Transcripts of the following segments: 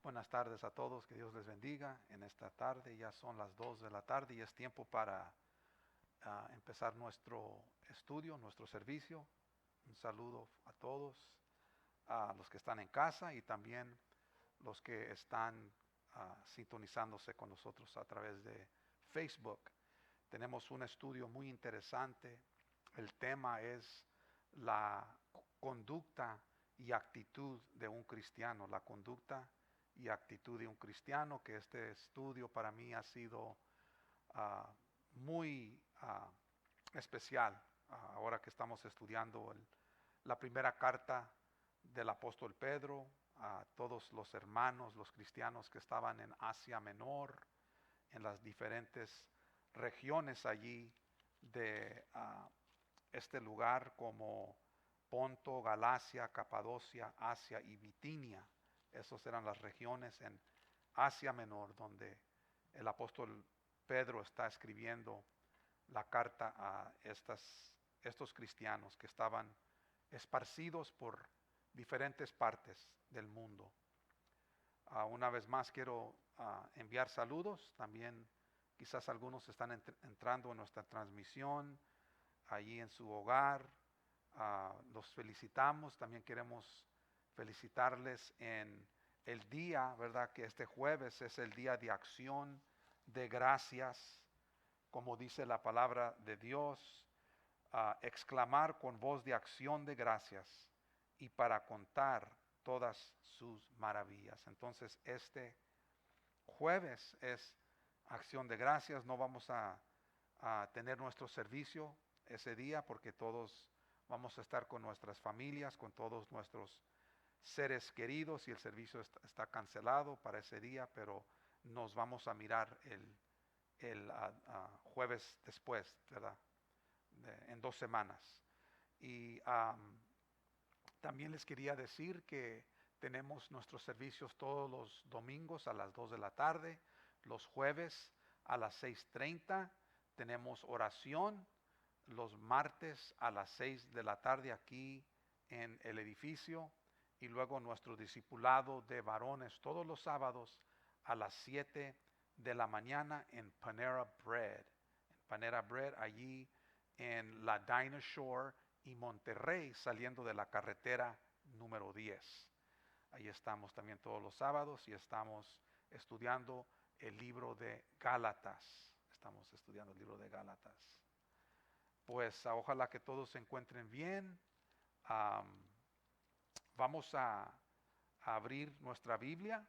Buenas tardes a todos, que Dios les bendiga. En esta tarde ya son las 2 de la tarde y es tiempo para empezar nuestro estudio, nuestro servicio. Un saludo a todos, a los que están en casa y también los que están sintonizándose con nosotros a través de Facebook. Tenemos un estudio muy interesante. El tema es la conducta y actitud de un cristiano, la conducta y actitud de un cristiano, que este estudio para mí ha sido muy especial ahora que estamos estudiando la primera carta del apóstol Pedro a todos los hermanos, los cristianos que estaban en Asia Menor, en las diferentes regiones allí de este lugar como Ponto, Galacia, Capadocia, Asia y Bitinia. Esas eran las regiones en Asia Menor donde el apóstol Pedro está escribiendo la carta a estos cristianos que estaban esparcidos por diferentes partes del mundo. Una vez más quiero enviar saludos. También quizás algunos están entrando en nuestra transmisión allí en su hogar. Los felicitamos. También queremos felicitarles en el día, ¿verdad? Que este jueves es el día de acción de gracias, como dice la palabra de Dios, exclamar con voz de acción de gracias y para contar todas sus maravillas. Entonces este jueves es acción de gracias. No vamos a tener nuestro servicio ese día porque todos vamos a estar con nuestras familias, con todos nuestros seres queridos, y el servicio está cancelado para ese día, pero nos vamos a mirar el jueves después, ¿verdad? En 2 semanas. Y también les quería decir que tenemos nuestros servicios todos los domingos a las 2 de la tarde, los jueves a las 6:30, tenemos oración los martes a las 6 de la tarde aquí en el edificio, y luego nuestro discipulado de varones todos los sábados a las 7 de la mañana en Panera Bread. En Panera Bread, allí en la Dinah Shore y Monterrey, saliendo de la carretera número 10. Ahí estamos también todos los sábados y estamos estudiando el libro de Gálatas. Estamos estudiando el libro de Gálatas. Pues ojalá que todos se encuentren bien. Vamos a abrir nuestra Biblia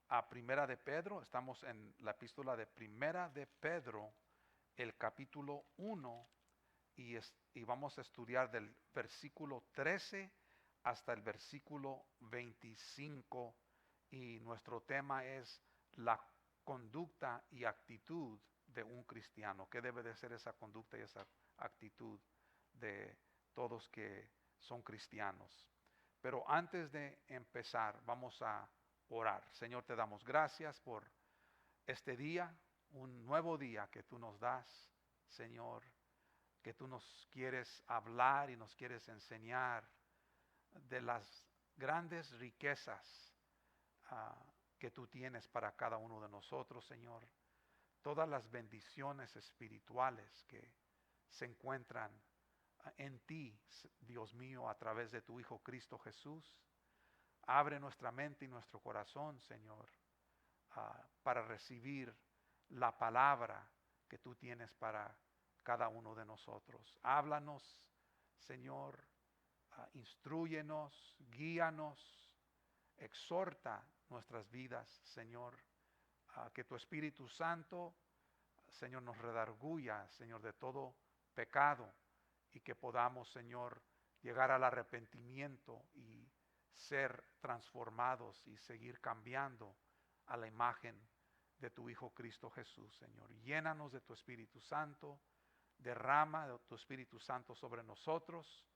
a Primera de Pedro. Estamos en la epístola de Primera de Pedro, el capítulo 1, y vamos a estudiar del versículo 13 hasta el versículo 25, y nuestro tema es la conducta y actitud de un cristiano. ¿Qué debe de ser esa conducta y esa actitud de todos que son cristianos? Pero antes de empezar, vamos a orar. Señor, te damos gracias por este día, un nuevo día que tú nos das, Señor, que tú nos quieres hablar y nos quieres enseñar de las grandes riquezas que tú tienes para cada uno de nosotros, Señor. Todas las bendiciones espirituales que se encuentran en ti, Dios mío, a través de tu Hijo Cristo Jesús. Abre nuestra mente y nuestro corazón, Señor, para recibir la palabra que tú tienes para cada uno de nosotros. Háblanos, Señor, instrúyenos, guíanos, exhorta nuestras vidas, Señor, que tu Espíritu Santo, Señor, nos redarguya, Señor, de todo pecado, y que podamos, Señor, llegar al arrepentimiento y ser transformados y seguir cambiando a la imagen de tu Hijo Cristo Jesús, Señor. Llénanos de tu Espíritu Santo, derrama de tu Espíritu Santo sobre nosotros,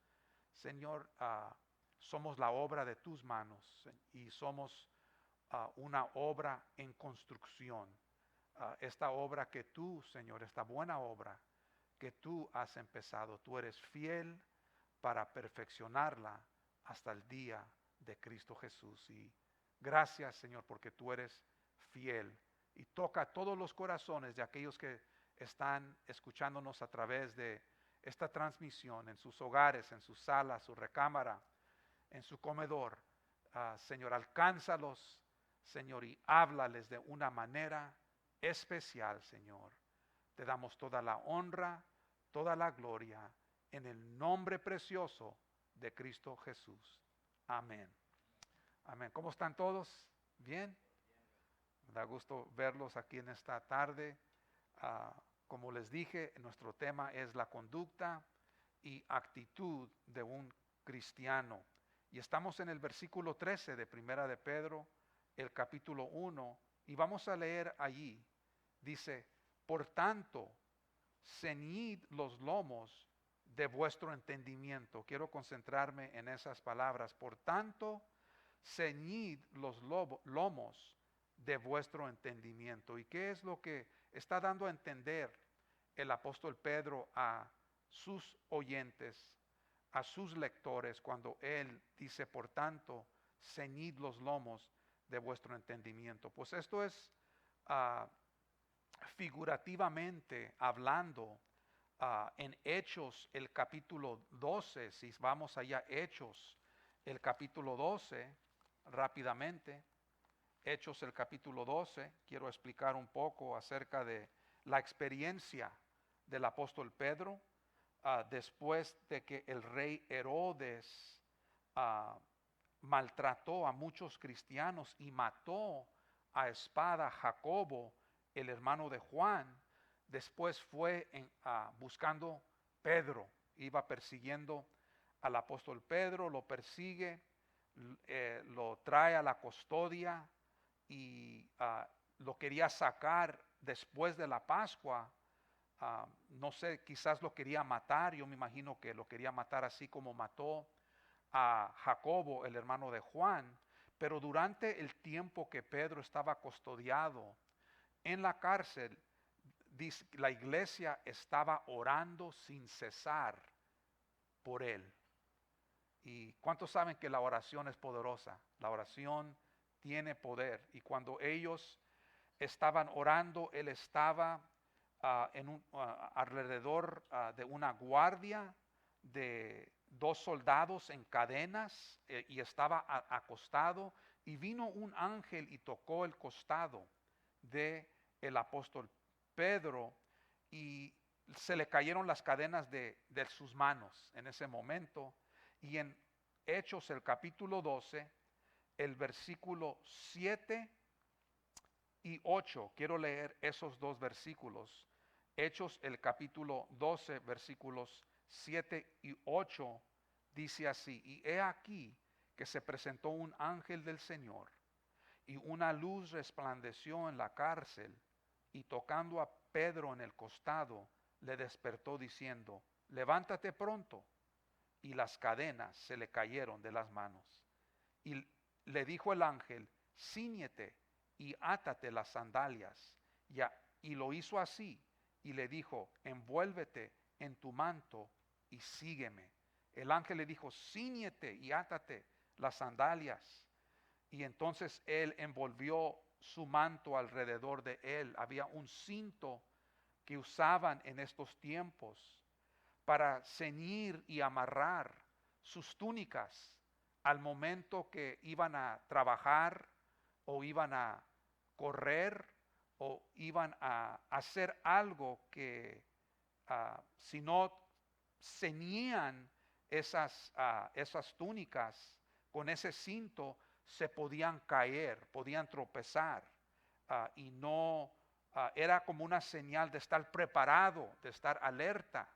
Señor. Somos la obra de tus manos y somos una obra en construcción. Esta obra que tú, Señor, esta buena obra que tú has empezado, tú eres fiel para perfeccionarla hasta el día de Cristo Jesús. Y Gracias, Señor, porque tú eres fiel. Y toca todos los corazones de aquellos que están escuchándonos a través de esta transmisión, en sus hogares, en su sala, su recámara, en su comedor. Señor, alcánzalos, Señor, y háblales de una manera especial, Señor. Te damos toda la honra, toda la gloria, en el nombre precioso de Cristo Jesús. Amén. Amén. ¿Cómo están todos? ¿Bien? Me da gusto verlos aquí en esta tarde. Como les dije, nuestro tema es la conducta y actitud de un cristiano. Y estamos en el versículo 13 de Primera de Pedro, el capítulo 1, y vamos a leer allí. Dice, por tanto, ceñid los lomos de vuestro entendimiento. Quiero concentrarme en esas palabras. Por tanto, ceñid los lomos de vuestro entendimiento. ¿Y qué es lo que está dando a entender el apóstol Pedro a sus oyentes, a sus lectores, cuando él dice, por tanto, ceñid los lomos de vuestro entendimiento? Pues esto es figurativamente hablando. En Hechos, el capítulo 12, si vamos allá, Hechos, el capítulo 12, rápidamente. Hechos, el capítulo 12, quiero explicar un poco acerca de la experiencia del apóstol Pedro, después de que el rey Herodes maltrató a muchos cristianos y mató a espada a Jacobo, el hermano de Juan. Después fue buscando Pedro, iba persiguiendo al apóstol Pedro, lo persigue, lo trae a la custodia y lo quería sacar después de la Pascua. No sé, quizás lo quería matar. Yo me imagino que lo quería matar así como mató a Jacobo, el hermano de Juan. Pero durante el tiempo que Pedro estaba custodiado en la cárcel, la iglesia estaba orando sin cesar por él. ¿Y cuántos saben que la oración es poderosa? La oración tiene poder. Y cuando ellos estaban orando, él estaba alrededor de una guardia de 2 soldados en cadenas, y estaba acostado, y vino un ángel y tocó el costado de el apóstol Pedro, y se le cayeron las cadenas de sus manos en ese momento. Y en Hechos, el capítulo 12, el versículo 7 y 8, quiero leer esos dos versículos. Hechos, el capítulo 12, versículos 7 y 8, dice así: y he aquí que se presentó un ángel del Señor, y una luz resplandeció en la cárcel, y tocando a Pedro en el costado, le despertó diciendo, levántate pronto. Y las cadenas se le cayeron de las manos. Y le dijo el ángel, cíñete y átate las sandalias. Y lo hizo así, y le dijo, envuélvete en tu manto y sígueme. El ángel le dijo, cíñete y átate las sandalias. Y entonces él envolvió su manto alrededor de él. Había un cinto que usaban en estos tiempos para ceñir y amarrar sus túnicas al momento que iban a trabajar o iban a correr o iban a hacer algo que si no ceñían esas túnicas con ese cinto, se podían caer, podían tropezar, y no era como una señal de estar preparado, de estar alerta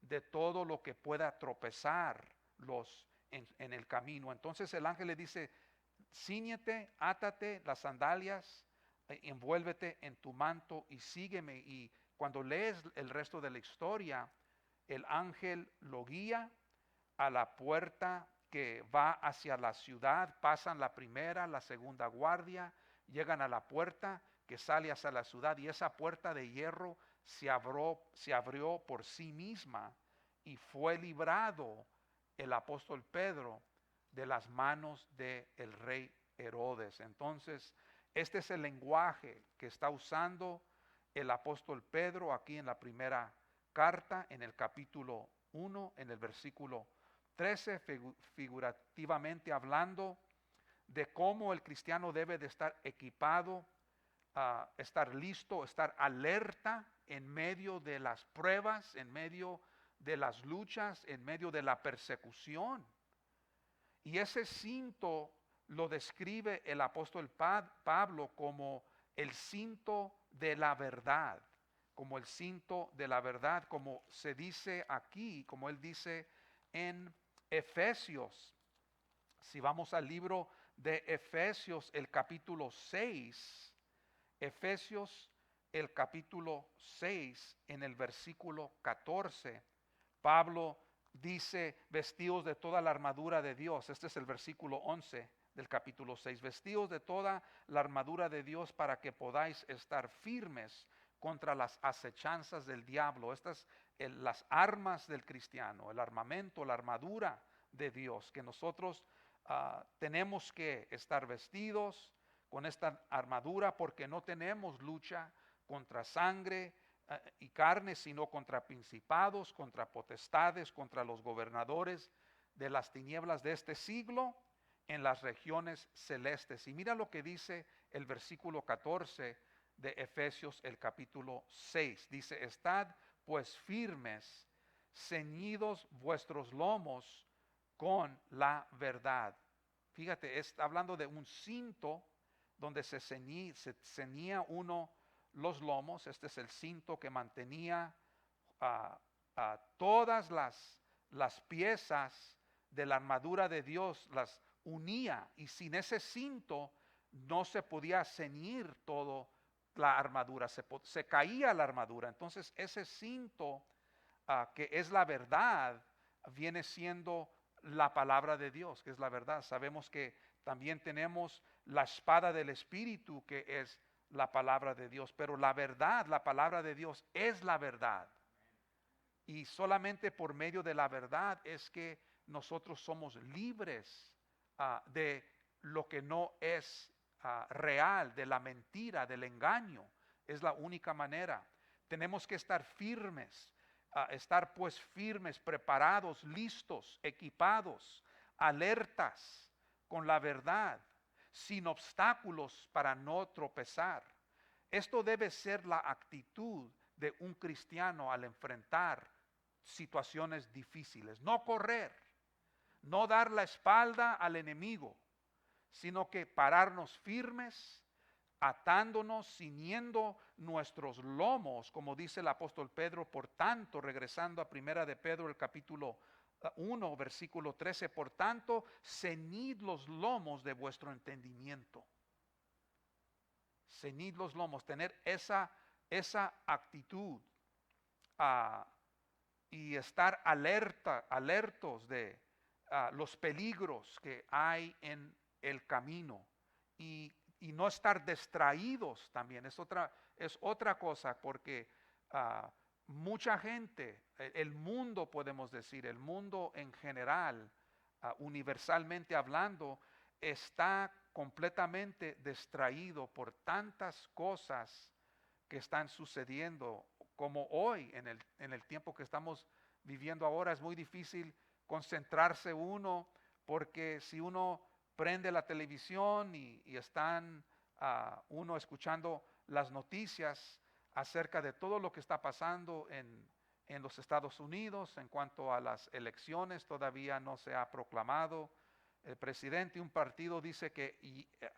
de todo lo que pueda tropezarlos en el camino. Entonces el ángel le dice, cíñete, átate las sandalias, envuélvete en tu manto y sígueme. Y cuando lees el resto de la historia, el ángel lo guía a la puerta que va hacia la ciudad. Pasan la primera, la segunda guardia, llegan a la puerta que sale hacia la ciudad, y esa puerta de hierro se abrió por sí misma, y fue librado el apóstol Pedro de las manos del rey Herodes. Entonces, este es el lenguaje que está usando el apóstol Pedro aquí en la primera carta, en el capítulo 1, en el versículo 13, figurativamente hablando de cómo el cristiano debe de estar equipado, estar listo, estar alerta en medio de las pruebas, en medio de las luchas, en medio de la persecución. Y ese cinto lo describe el apóstol Pablo como el cinto de la verdad, como el cinto de la verdad, como se dice aquí, como él dice en Efesios. Si vamos al libro de Efesios, el capítulo 6, Efesios, el capítulo 6, en el versículo 14, Pablo dice, vestidos de toda la armadura de Dios. Este es el versículo 11 del capítulo 6. Vestidos de toda la armadura de Dios para que podáis estar firmes contra las acechanzas del diablo. Estas las armas del cristiano, el armamento, la armadura de Dios, que nosotros tenemos que estar vestidos con esta armadura, porque no tenemos lucha contra sangre y carne, sino contra principados, contra potestades, contra los gobernadores de las tinieblas de este siglo en las regiones celestes. Y mira lo que dice el versículo 14 de Efesios, el capítulo 6. Dice, estad pues firmes, ceñidos vuestros lomos con la verdad. Fíjate, está hablando de un cinto donde se ceñía uno los lomos. Este es el cinto que mantenía todas las piezas de la armadura de Dios, las unía, y sin ese cinto no se podía ceñir todo la armadura, se caía la armadura. Entonces ese cinto que es la verdad viene siendo la palabra de Dios, que es la verdad. Sabemos que también tenemos la espada del Espíritu, que es la palabra de Dios, pero la verdad, la palabra de Dios es la verdad. Y solamente por medio de la verdad es que nosotros somos libres de lo que no es real, de la mentira, del engaño. Es la única manera. Tenemos que estar firmes, estar pues firmes, preparados, listos, equipados, alertas con la verdad, sin obstáculos para no tropezar. Esto debe ser la actitud de un cristiano al enfrentar situaciones difíciles. No correr, no dar la espalda al enemigo, sino que pararnos firmes, atándonos, ciñendo nuestros lomos, como dice el apóstol Pedro. Por tanto, regresando a primera de Pedro, el capítulo 1, versículo 13, por tanto, ceñid los lomos de vuestro entendimiento. Ceñid los lomos, tener esa actitud y estar alertos de los peligros que hay en el camino, y no estar distraídos también. Es otra cosa, porque mucha gente, el mundo, podemos decir, el mundo en general, universalmente hablando, está completamente distraído por tantas cosas que están sucediendo, como hoy en el tiempo que estamos viviendo ahora. Es muy difícil concentrarse uno, porque si uno prende la televisión y están uno escuchando las noticias acerca de todo lo que está pasando en los Estados Unidos en cuanto a las elecciones. Todavía no se ha proclamado el presidente. Un partido dice que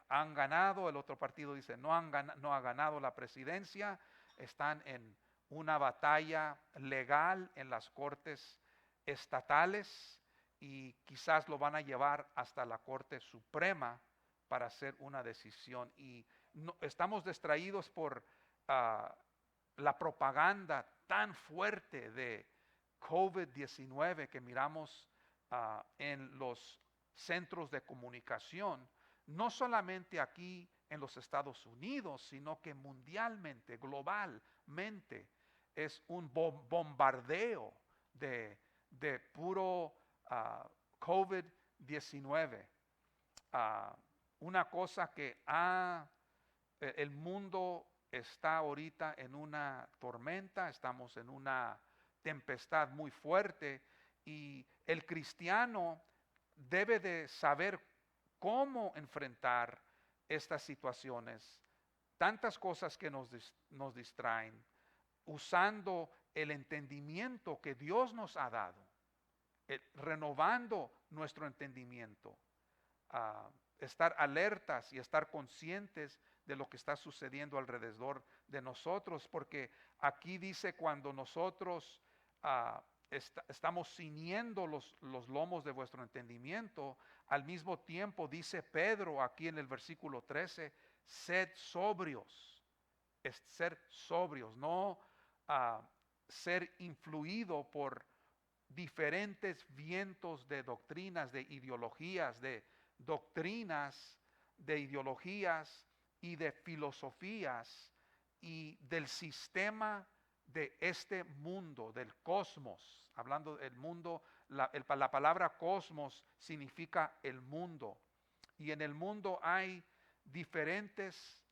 han ganado, el otro partido dice no ha ganado la presidencia. Están en una batalla legal en las cortes estatales, y quizás lo van a llevar hasta la Corte Suprema para hacer una decisión. Y estamos distraídos por la propaganda tan fuerte de COVID-19 que miramos en los centros de comunicación, no solamente aquí en los Estados Unidos, sino que mundialmente, globalmente. Es un bombardeo de puro COVID-19. una cosa que el mundo está ahorita en una tormenta, estamos en una tempestad muy fuerte y el cristiano debe de saber cómo enfrentar estas situaciones, tantas cosas que nos distraen, usando el entendimiento que Dios nos ha dado, renovando nuestro entendimiento, estar alertas y estar conscientes de lo que está sucediendo alrededor de nosotros, porque aquí dice cuando nosotros estamos ciñendo los lomos de vuestro entendimiento, al mismo tiempo dice Pedro aquí en el versículo 13, sed sobrios, es ser sobrios, no ser influido por diferentes vientos de doctrinas, de ideologías, y de filosofías y del sistema de este mundo, del cosmos. Hablando del mundo, la palabra cosmos significa el mundo. Y en el mundo hay diferentes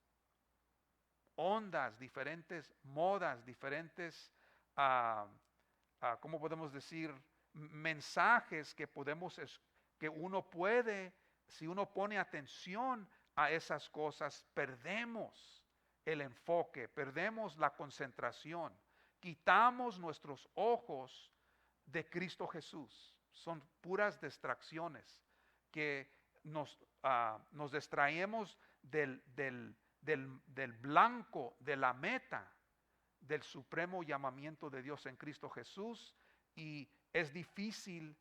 ondas, diferentes modas, diferentes, ¿cómo podemos decir? Mensajes que uno puede, si uno pone atención a esas cosas, perdemos el enfoque, perdemos la concentración, quitamos nuestros ojos de Cristo Jesús. Son puras distracciones que nos distraemos del blanco, de la meta, del supremo llamamiento de Dios en Cristo Jesús, y es difícil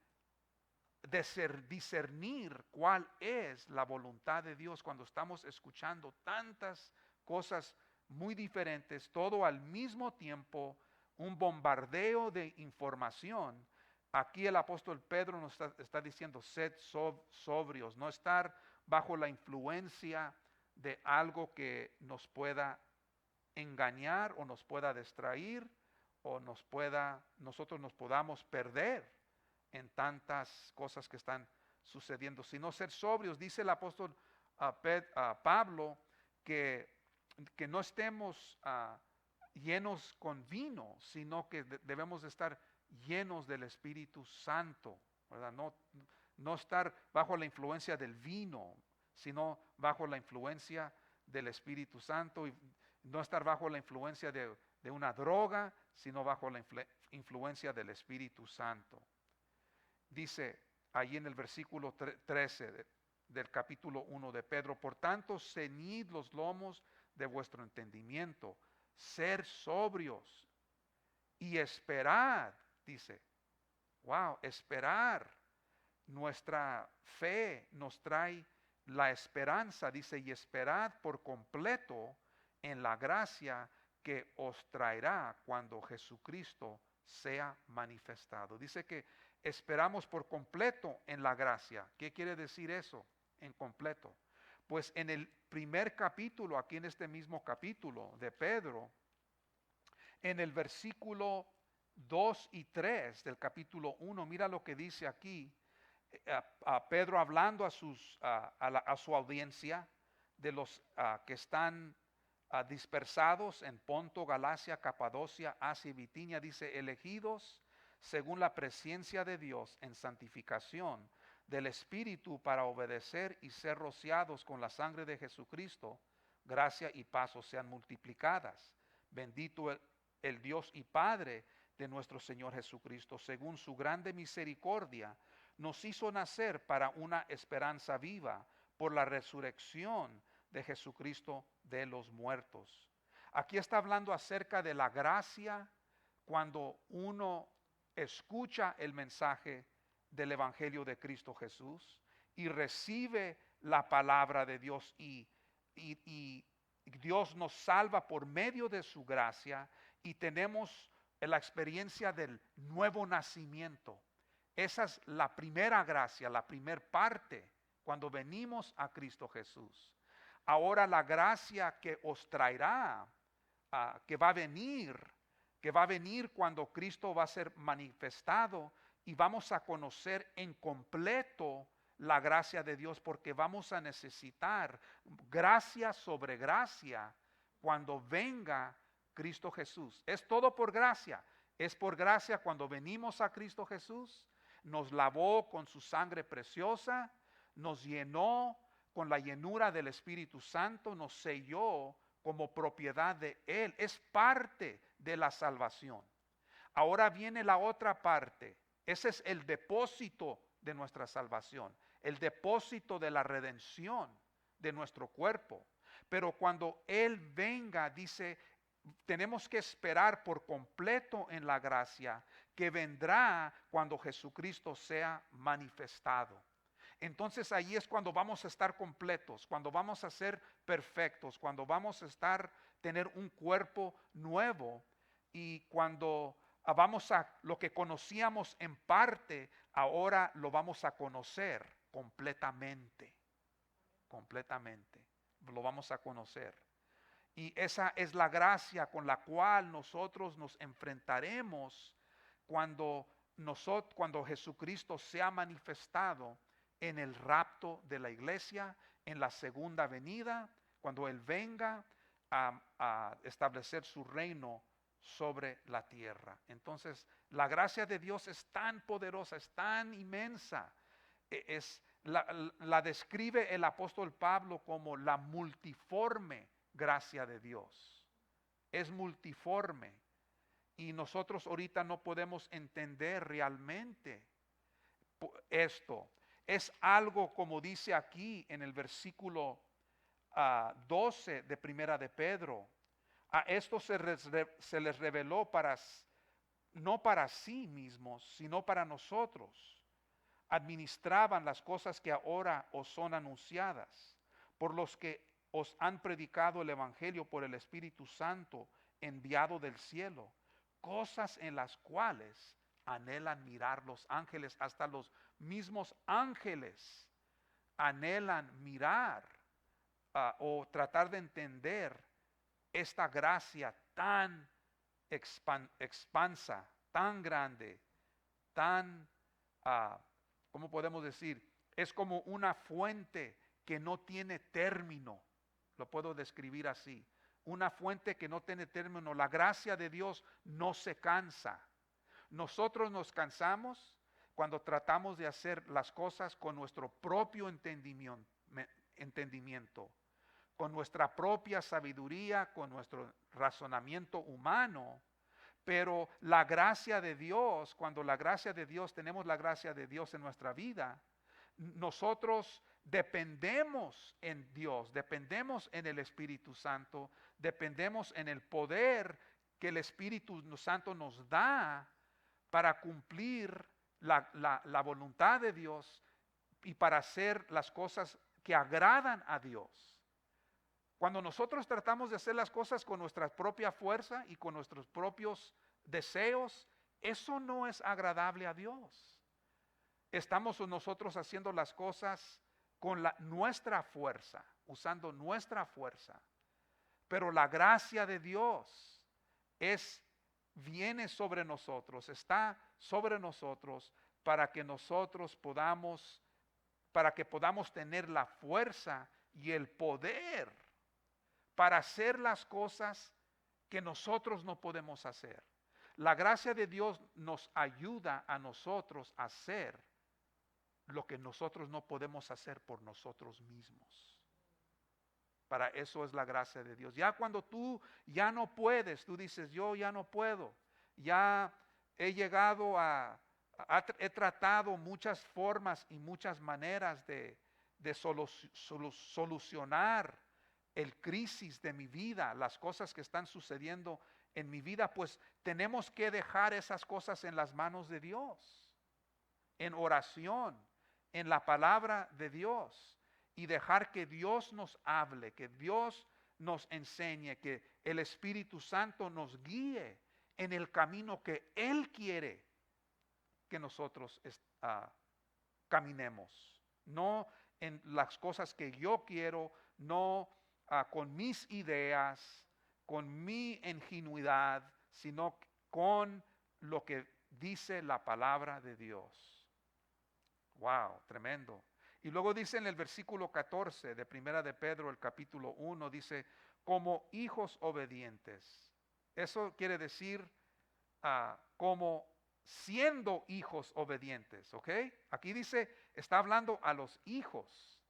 discernir cuál es la voluntad de Dios cuando estamos escuchando tantas cosas muy diferentes, todo al mismo tiempo, un bombardeo de información. Aquí el apóstol Pedro nos está diciendo, sed sobrios, no estar bajo la influencia de algo que nos pueda engañar o nos pueda distraer o nosotros nos podamos perder en tantas cosas que están sucediendo, sino ser sobrios. Dice el apóstol Pablo que no estemos llenos con vino, sino que debemos estar llenos del Espíritu Santo, ¿verdad? No estar bajo la influencia del vino, sino bajo la influencia del Espíritu Santo, y no estar bajo la influencia de una droga, sino bajo la influencia del Espíritu Santo. Dice ahí en el versículo 13 del capítulo 1 de Pedro, por tanto, ceñid los lomos de vuestro entendimiento, ser sobrios y esperad, dice, wow, esperar. Nuestra fe nos trae la esperanza, dice, y esperad por completo en la gracia que os traerá cuando Jesucristo sea manifestado. Dice que esperamos por completo en la gracia. ¿Qué quiere decir eso? En completo. Pues en el primer capítulo, aquí en este mismo capítulo de Pedro, en el versículo 2 y 3 del capítulo 1, mira lo que dice aquí, a Pedro hablando a su audiencia de los que están dispersados en Ponto, Galacia, Capadocia, Asia y Bitinia, dice, elegidos según la presencia de Dios en santificación del Espíritu para obedecer y ser rociados con la sangre de Jesucristo, gracia y paz os sean multiplicadas. Bendito el Dios y Padre de nuestro Señor Jesucristo, según su grande misericordia, nos hizo nacer para una esperanza viva por la resurrección de Jesucristo de los muertos. Aquí está hablando acerca de la gracia cuando uno escucha el mensaje del Evangelio de Cristo Jesús y recibe la palabra de Dios y Dios nos salva por medio de su gracia y tenemos la experiencia del nuevo nacimiento. Esa es la primera gracia, la primera parte cuando venimos a Cristo Jesús. Ahora la gracia que os traerá, que va a venir cuando Cristo va a ser manifestado y vamos a conocer en completo la gracia de Dios, porque vamos a necesitar gracia sobre gracia cuando venga Cristo Jesús. Es todo por gracia. Es por gracia cuando venimos a Cristo Jesús. Nos lavó con su sangre preciosa, nos llenó con la llenura del Espíritu Santo, nos selló como propiedad de Él. Es parte de la salvación. Ahora viene la otra parte. Ese es el depósito de nuestra salvación, el depósito de la redención de nuestro cuerpo. Pero cuando Él venga, dice, tenemos que esperar por completo en la gracia que vendrá cuando Jesucristo sea manifestado. Entonces ahí es cuando vamos a estar completos, cuando vamos a ser perfectos, cuando vamos a tener un cuerpo nuevo, y cuando vamos a lo que conocíamos en parte, ahora lo vamos a conocer completamente, completamente, lo vamos a conocer. Y esa es la gracia con la cual nosotros nos enfrentaremos cuando Jesucristo sea manifestado en el rapto de la iglesia, en la segunda venida, cuando Él venga a establecer su reino sobre la tierra. Entonces, la gracia de Dios es tan poderosa, es tan inmensa. La describe el apóstol Pablo como la multiforme gracia de Dios. Es multiforme. Y nosotros ahorita no podemos entender realmente esto. Es algo como dice aquí en el versículo 12 de Primera de Pedro. A esto se les reveló no para sí mismos, sino para nosotros. Administraban las cosas que ahora os son anunciadas, por los que os han predicado el Evangelio por el Espíritu Santo enviado del cielo, cosas en las cuales anhelan mirar los ángeles. Hasta los mismos ángeles anhelan mirar o tratar de entender esta gracia tan expansa, tan grande, tan, ¿cómo podemos decir? Es como una fuente que no tiene término. Lo puedo describir así. Una fuente que no tiene término. La gracia de Dios no se cansa. Nosotros nos cansamos cuando tratamos de hacer las cosas con nuestro propio entendimiento, con nuestra propia sabiduría, con nuestro razonamiento humano. Pero la gracia de Dios, cuando tenemos la gracia de Dios en nuestra vida, nosotros dependemos en Dios, dependemos en el Espíritu Santo, dependemos en el poder que el Espíritu Santo nos da para cumplir la voluntad de Dios y para hacer las cosas que agradan a Dios. Cuando nosotros tratamos de hacer las cosas con nuestra propia fuerza y con nuestros propios deseos, eso no es agradable a Dios. Estamos nosotros haciendo las cosas con nuestra fuerza, usando nuestra fuerza. Pero la gracia de Dios viene sobre nosotros, está sobre nosotros para que podamos tener la fuerza y el poder para hacer las cosas que nosotros no podemos hacer. La gracia de Dios nos ayuda a nosotros a hacer lo que nosotros no podemos hacer por nosotros mismos. Para eso es la gracia de Dios. Ya cuando tú ya no puedes, tú dices, yo ya no puedo. Ya he tratado muchas formas y muchas maneras de solucionar el crisis de mi vida, las cosas que están sucediendo en mi vida. Pues tenemos que dejar esas cosas en las manos de Dios, en oración, en la palabra de Dios, y dejar que Dios nos hable, que Dios nos enseñe, que el Espíritu Santo nos guíe en el camino que Él quiere que nosotros caminemos. No en las cosas que yo quiero, no con mis ideas, con mi ingenuidad, sino con lo que dice la palabra de Dios. Wow, tremendo. Y luego dice en el versículo 14 de Primera de Pedro, el capítulo 1, dice, como hijos obedientes. Eso quiere decir como siendo hijos obedientes, ¿ok? Aquí dice, está hablando a los hijos,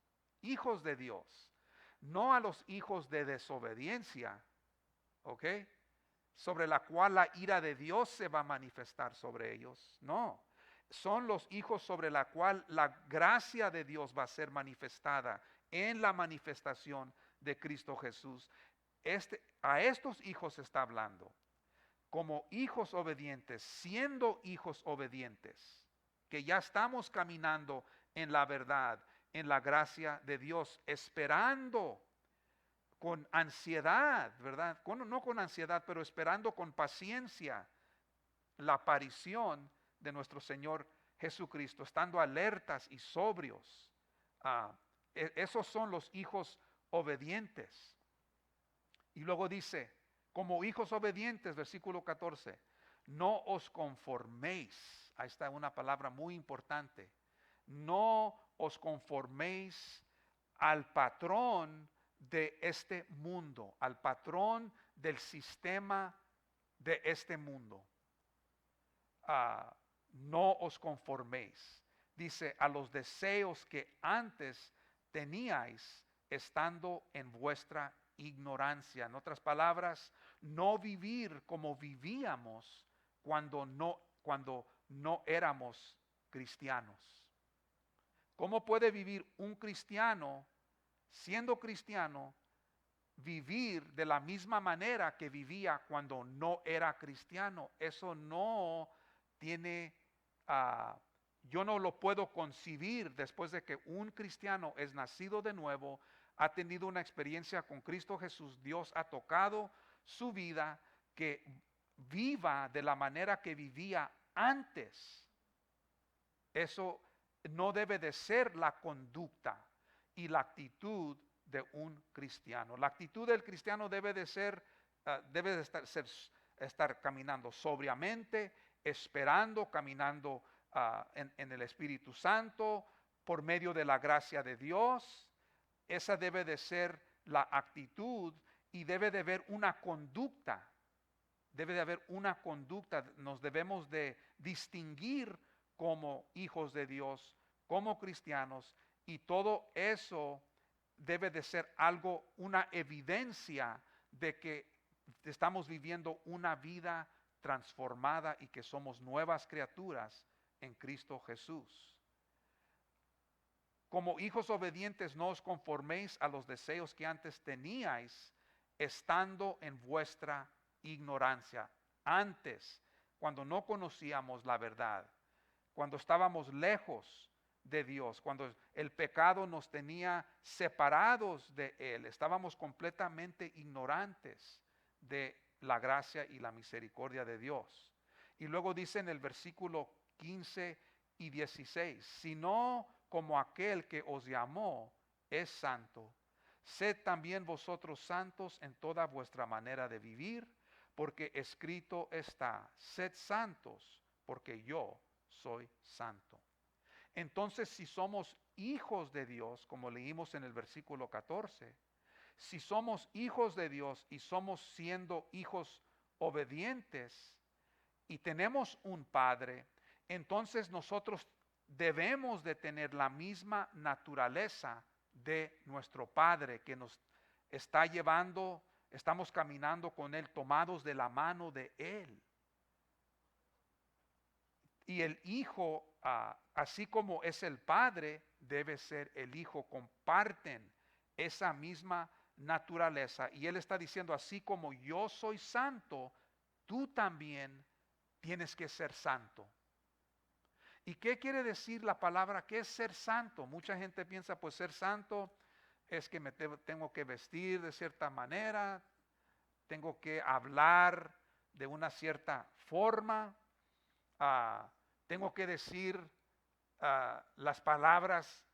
hijos de Dios, no a los hijos de desobediencia, ¿ok? Sobre la cual la ira de Dios se va a manifestar sobre ellos, no. Son los hijos sobre la cual la gracia de Dios va a ser manifestada en la manifestación de Cristo Jesús. A estos hijos está hablando como hijos obedientes, siendo hijos obedientes, que ya estamos caminando en la verdad, en la gracia de Dios, esperando con ansiedad, ¿verdad? No con ansiedad, pero esperando con paciencia la aparición de nuestro Señor Jesucristo, estando alertas y sobrios. Esos son los hijos obedientes. Y luego dice, como hijos obedientes, versículo 14, no os conforméis. Ahí está una palabra muy importante. No os conforméis al patrón de este mundo, al patrón del sistema de este mundo. No os conforméis. Dice, a los deseos que antes teníais estando en vuestra ignorancia. En otras palabras, no vivir como vivíamos cuando no éramos cristianos. ¿Cómo puede vivir un cristiano, siendo cristiano, vivir de la misma manera que vivía cuando no era cristiano? Eso no tiene, yo no lo puedo concebir después de que un cristiano es nacido de nuevo, ha tenido una experiencia con Cristo Jesús, Dios ha tocado su vida, que viva de la manera que vivía antes. Eso no debe de ser la conducta y la actitud de un cristiano. La actitud del cristiano debe de ser, estar caminando sobriamente, esperando, caminando en el Espíritu Santo, por medio de la gracia de Dios. Esa debe de ser la actitud y debe de haber una conducta. Debe de haber una conducta. Nos debemos de distinguir como hijos de Dios, como cristianos, y todo eso debe de ser algo, una evidencia de que estamos viviendo una vida transformada y que somos nuevas criaturas en Cristo Jesús. Como hijos obedientes, no os conforméis a los deseos que antes teníais, estando en vuestra ignorancia. Antes, cuando no conocíamos la verdad, cuando estábamos lejos de Dios, cuando el pecado nos tenía separados de Él, estábamos completamente ignorantes de la gracia y la misericordia de Dios. Y luego dice en el versículo 15 y 16, sino como aquel que os llamó es santo, sed también vosotros santos en toda vuestra manera de vivir, porque escrito está, sed santos, porque yo soy santo. Entonces, si somos hijos de Dios, como leímos en el versículo 14, si somos hijos de Dios y somos siendo hijos obedientes y tenemos un Padre, entonces nosotros debemos de tener la misma naturaleza de nuestro Padre, que nos está llevando, estamos caminando con Él, tomados de la mano de Él. Y el Hijo, así como es el Padre, debe ser el Hijo. Comparten esa misma naturaleza. Y Él está diciendo, así como yo soy santo, tú también tienes que ser santo. ¿Y qué quiere decir la palabra? ¿Qué es ser santo? Mucha gente piensa, pues ser santo es que me tengo que vestir de cierta manera, tengo que hablar de una cierta forma, tengo que decir las palabras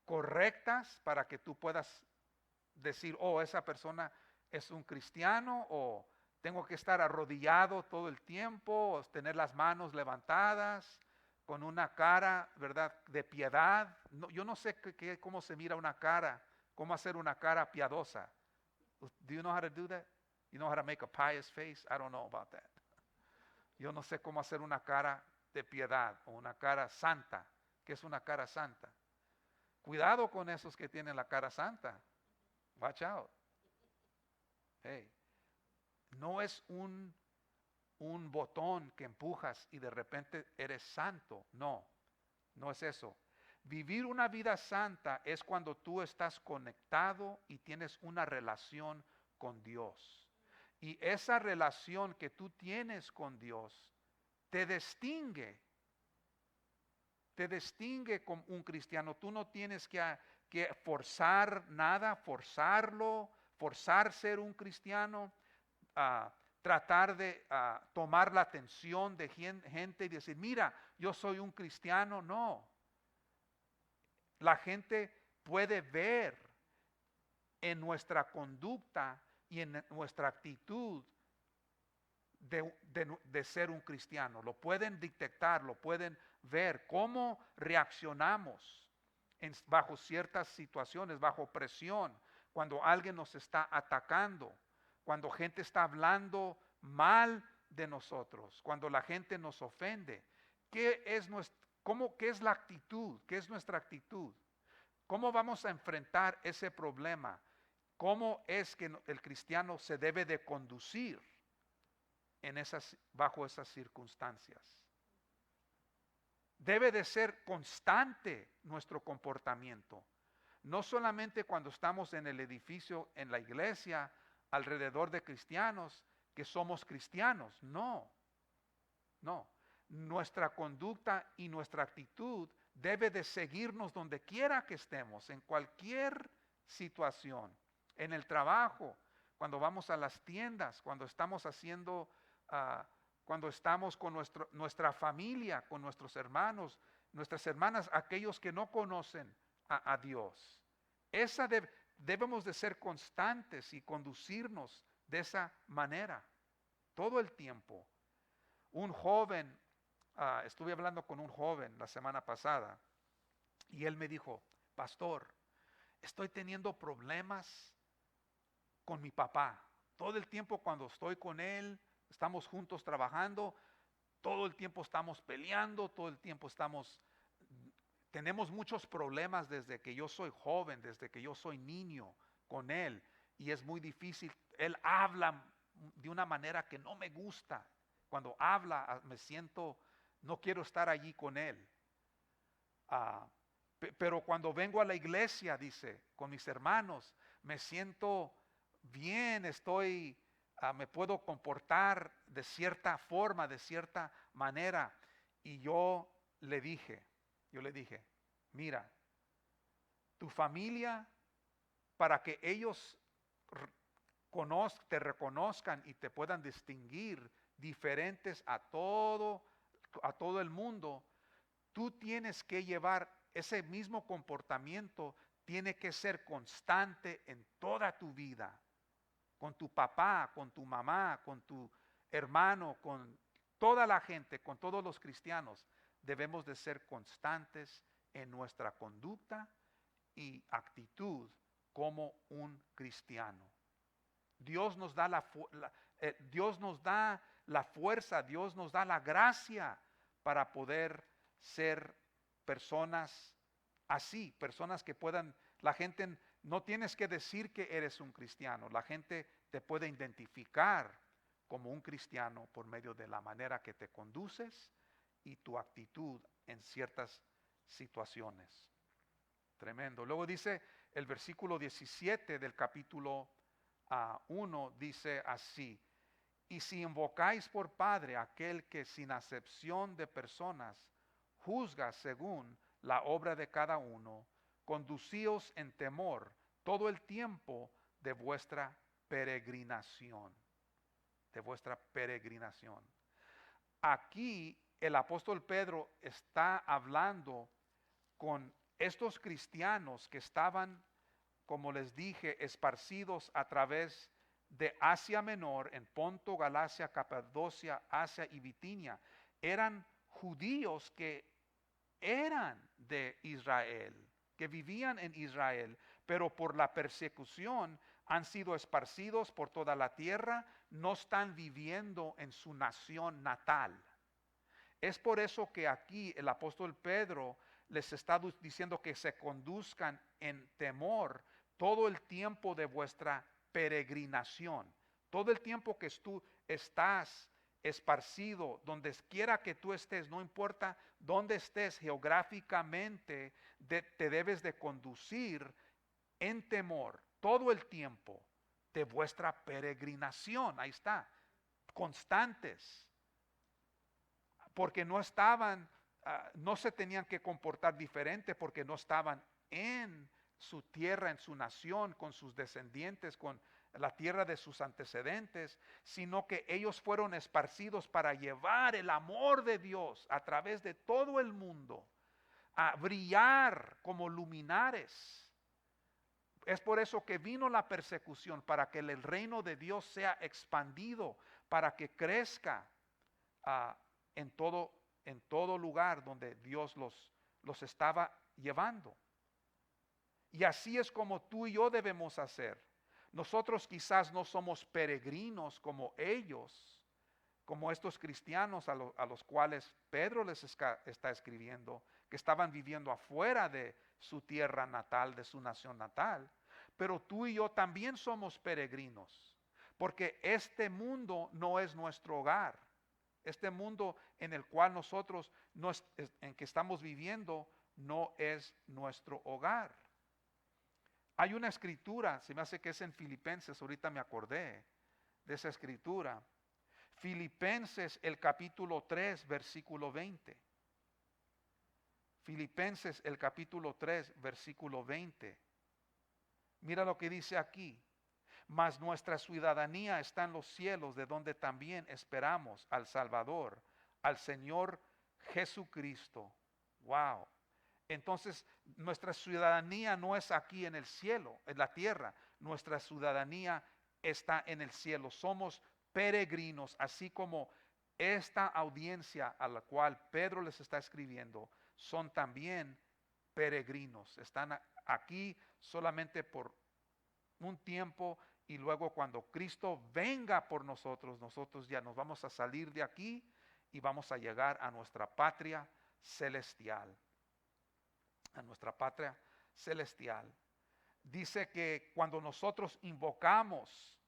correctas para que tú puedas decir, oh, esa persona es un cristiano, o tengo que estar arrodillado todo el tiempo, o tener las manos levantadas, con una cara, ¿verdad?, de piedad. No, yo no sé cómo se mira una cara, cómo hacer una cara piadosa. Do you know how to do that? You know how to make a pious face? I don't know about that. Yo no sé cómo hacer una cara de piedad o una cara santa. ¿Qué es una cara santa? Cuidado con esos que tienen la cara santa. Watch out. Hey, no es un botón que empujas y de repente eres santo. No, no es eso. Vivir una vida santa es cuando tú estás conectado y tienes una relación con Dios. Y esa relación que tú tienes con Dios te distingue como un cristiano. Tú no tienes que forzar nada, forzar ser un cristiano, tratar de tomar la atención de gente y decir, mira, yo soy un cristiano. No, la gente puede ver en nuestra conducta y en nuestra actitud de ser un cristiano. Lo pueden detectar, lo pueden ver, cómo reaccionamos bajo ciertas situaciones, bajo presión, cuando alguien nos está atacando, cuando gente está hablando mal de nosotros, cuando la gente nos ofende. ¿Qué es la actitud? ¿Qué es nuestra actitud? ¿Cómo vamos a enfrentar ese problema? ¿Cómo es que el cristiano se debe de conducir bajo esas circunstancias? Debe de ser constante nuestro comportamiento. No solamente cuando estamos en el edificio, en la iglesia, alrededor de cristianos, que somos cristianos. No, no. Nuestra conducta y nuestra actitud debe de seguirnos donde quiera que estemos, en cualquier situación, en el trabajo, cuando vamos a las tiendas, cuando estamos haciendo, cuando estamos con nuestra familia, con nuestros hermanos, nuestras hermanas, aquellos que no conocen a Dios. Debemos de ser constantes y conducirnos de esa manera todo el tiempo. Un joven, estuve hablando con un joven la semana pasada y él me dijo, pastor, estoy teniendo problemas con mi papá. Todo el tiempo cuando estoy con él, estamos juntos trabajando, todo el tiempo estamos peleando, todo el tiempo tenemos muchos problemas desde que yo soy joven, desde que yo soy niño con él, y es muy difícil. Él habla de una manera que no me gusta. Cuando habla me siento, no quiero estar allí con él. Pero cuando vengo a la iglesia, dice, con mis hermanos, me siento bien, me puedo comportar de cierta forma, de cierta manera. Y yo le dije, mira, tu familia, para que ellos te reconozcan y te puedan distinguir diferentes a todo el mundo, tú tienes que llevar ese mismo comportamiento, tiene que ser constante en toda tu vida, con tu papá, con tu mamá, con tu hermano, con toda la gente, con todos los cristianos. Debemos de ser constantes en nuestra conducta y actitud como un cristiano. Dios nos da Dios nos da la fuerza, Dios nos da la gracia para poder ser personas así, personas que puedan, la gente, no tienes que decir que eres un cristiano, la gente te puede identificar como un cristiano por medio de la manera que te conduces y tu actitud en ciertas situaciones. Tremendo. Luego dice el versículo 17 del capítulo 1, dice así: y si invocáis por Padre aquel que sin acepción de personas juzga según la obra de cada uno, conducíos en temor todo el tiempo de vuestra peregrinación. De vuestra peregrinación. Aquí el apóstol Pedro está hablando con estos cristianos que estaban, como les dije, esparcidos a través de Asia Menor, en Ponto, Galacia, Capadocia, Asia y Bitinia. Eran judíos que eran de Israel, que vivían en Israel, pero por la persecución han sido esparcidos por toda la tierra, no están viviendo en su nación natal. Es por eso que aquí el apóstol Pedro les está diciendo que se conduzcan en temor todo el tiempo de vuestra peregrinación. Todo el tiempo que tú estás esparcido, donde quiera que tú estés, no importa dónde estés geográficamente, te debes de conducir en temor todo el tiempo de vuestra peregrinación. Ahí está, constantes. Porque no estaban, no se tenían que comportar diferente porque no estaban en su tierra, en su nación, con sus descendientes, con la tierra de sus antecedentes, sino que ellos fueron esparcidos para llevar el amor de Dios a través de todo el mundo, a brillar como luminares. Es por eso que vino la persecución, para que el reino de Dios sea expandido, para que crezca en todo lugar donde Dios los estaba llevando. Y así es como tú y yo debemos hacer. Nosotros quizás no somos peregrinos como ellos, como estos cristianos a los cuales Pedro les está escribiendo, que estaban viviendo afuera de su tierra natal, de su nación natal. Pero tú y yo también somos peregrinos, porque este mundo no es nuestro hogar. Este mundo en el cual nosotros en que estamos viviendo no es nuestro hogar. Hay una escritura, se me hace que es en Filipenses, ahorita me acordé de esa escritura. Filipenses el capítulo 3, versículo 20. Filipenses el capítulo 3, versículo 20. Mira lo que dice aquí. Mas nuestra ciudadanía está en los cielos, de donde también esperamos al Salvador, al Señor Jesucristo. Wow. Entonces, nuestra ciudadanía no es aquí en el cielo, en la tierra. Nuestra ciudadanía está en el cielo. Somos peregrinos, así como esta audiencia a la cual Pedro les está escribiendo, son también peregrinos. Están aquí solamente por un tiempo, y luego cuando Cristo venga por nosotros, nosotros ya nos vamos a salir de aquí y vamos a llegar a nuestra patria celestial. A nuestra patria celestial. Dice que cuando nosotros invocamos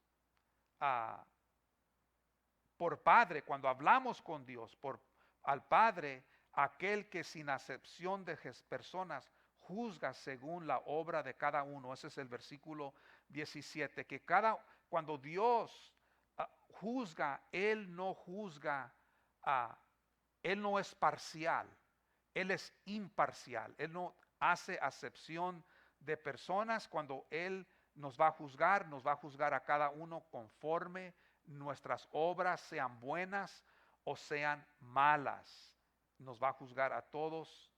por Padre, cuando hablamos con Dios, al Padre, aquel que sin acepción de personas juzga según la obra de cada uno. Ese es el versículo 17, que cuando Dios juzga, Él no juzga, Él no es parcial, Él es imparcial. Él no hace acepción de personas. Cuando Él nos va a juzgar a cada uno conforme nuestras obras, sean buenas o sean malas. Nos va a juzgar a todos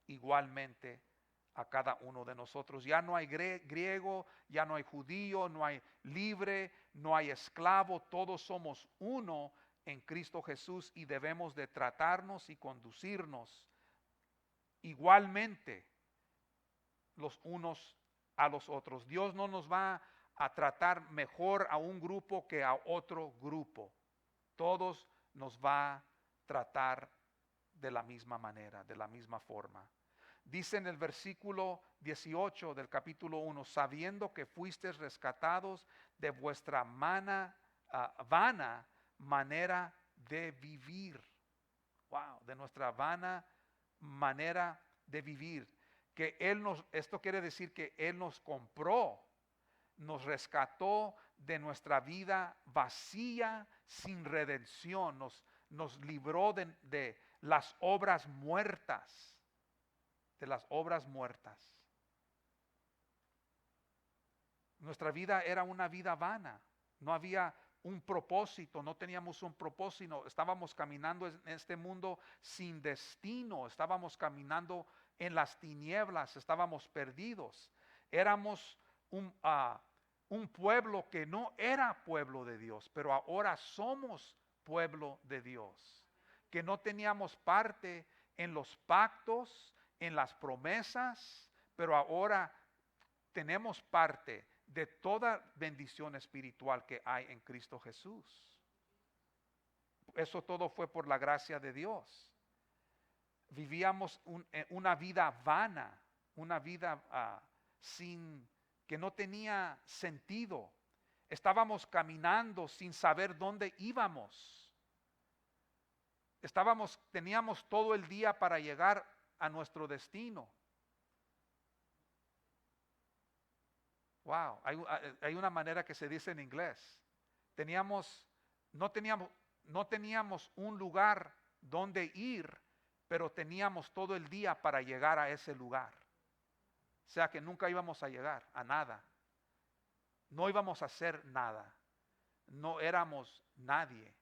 igualmente, a cada uno de nosotros. Ya no hay griego, ya no hay judío, no hay libre, no hay esclavo. Todos somos uno en Cristo Jesús y debemos de tratarnos y conducirnos igualmente los unos a los otros. Dios no nos va a tratar mejor a un grupo que a otro grupo. Todos nos va a tratar de la misma manera, de la misma forma. Dice en el versículo 18 del capítulo 1, sabiendo que fuisteis rescatados de vuestra vana manera de vivir. Wow, de nuestra vana manera de vivir. Que esto quiere decir que Él nos compró, nos rescató de nuestra vida vacía, sin redención, nos libró de las obras muertas. De las obras muertas. Nuestra vida era una vida vana. No había un propósito, no teníamos un propósito. Estábamos caminando en este mundo sin destino. Estábamos caminando en las tinieblas. Estábamos perdidos. Éramos un pueblo que no era pueblo de Dios, pero ahora somos pueblo de Dios. Que no teníamos parte en los pactos, en las promesas, pero ahora tenemos parte de toda bendición espiritual que hay en Cristo Jesús. Eso todo fue por la gracia de Dios. Vivíamos una vida vana, una vida que no tenía sentido. Estábamos caminando sin saber dónde íbamos. Teníamos todo el día para llegar a nuestro destino. Wow, hay una manera que se dice en inglés. No teníamos un lugar donde ir, pero teníamos todo el día para llegar a ese lugar. O sea que nunca íbamos a llegar a nada. No íbamos a hacer nada. No éramos nadie.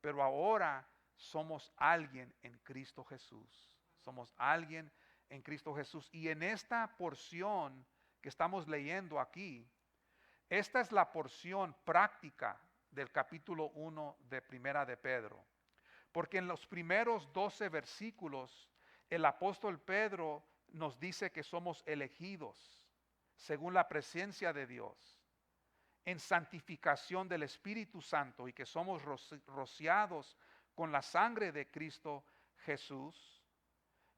Pero ahora somos alguien en Cristo Jesús. Somos alguien en Cristo Jesús. Y en esta porción que estamos leyendo aquí, esta es la porción práctica del capítulo 1 de Primera de Pedro. Porque en los primeros 12 versículos, el apóstol Pedro nos dice que somos elegidos según la presencia de Dios, en santificación del Espíritu Santo, y que somos rociados con la sangre de Cristo Jesús,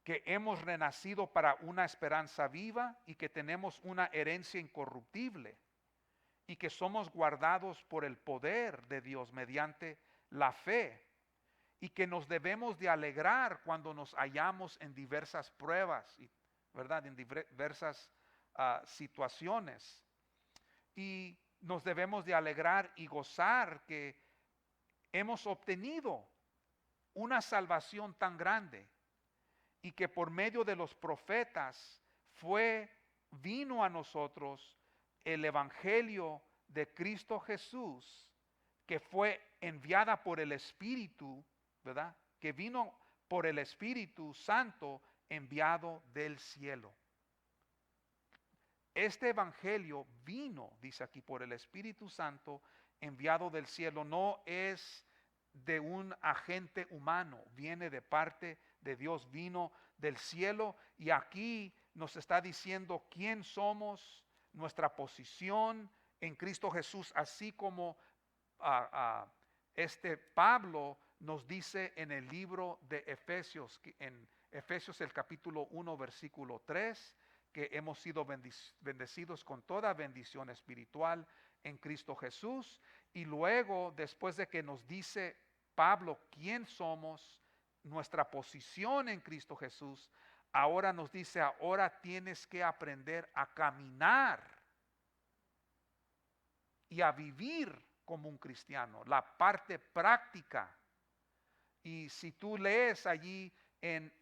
que hemos renacido para una esperanza viva y que tenemos una herencia incorruptible, y que somos guardados por el poder de Dios mediante la fe, y que nos debemos de alegrar cuando nos hallamos en diversas pruebas, ¿verdad? En diversas situaciones. Y nos debemos de alegrar y gozar que hemos obtenido una salvación tan grande, y que por medio de los profetas vino a nosotros el evangelio de Cristo Jesús, que fue enviada por el Espíritu, ¿verdad? Que vino por el Espíritu Santo enviado del cielo. Este evangelio vino, dice aquí, por el Espíritu Santo enviado del cielo. No es de un agente humano, viene de parte de Dios, vino del cielo. Y aquí nos está diciendo quién somos, nuestra posición en Cristo Jesús, así como Pablo nos dice en el libro de Efesios, en Efesios el capítulo 1 versículo 3, que hemos sido bendecidos con toda bendición espiritual en Cristo Jesús. Y luego, después de que nos dice Pablo quién somos, nuestra posición en Cristo Jesús, ahora nos dice, ahora tienes que aprender a caminar y a vivir como un cristiano, la parte práctica. Y si tú lees allí en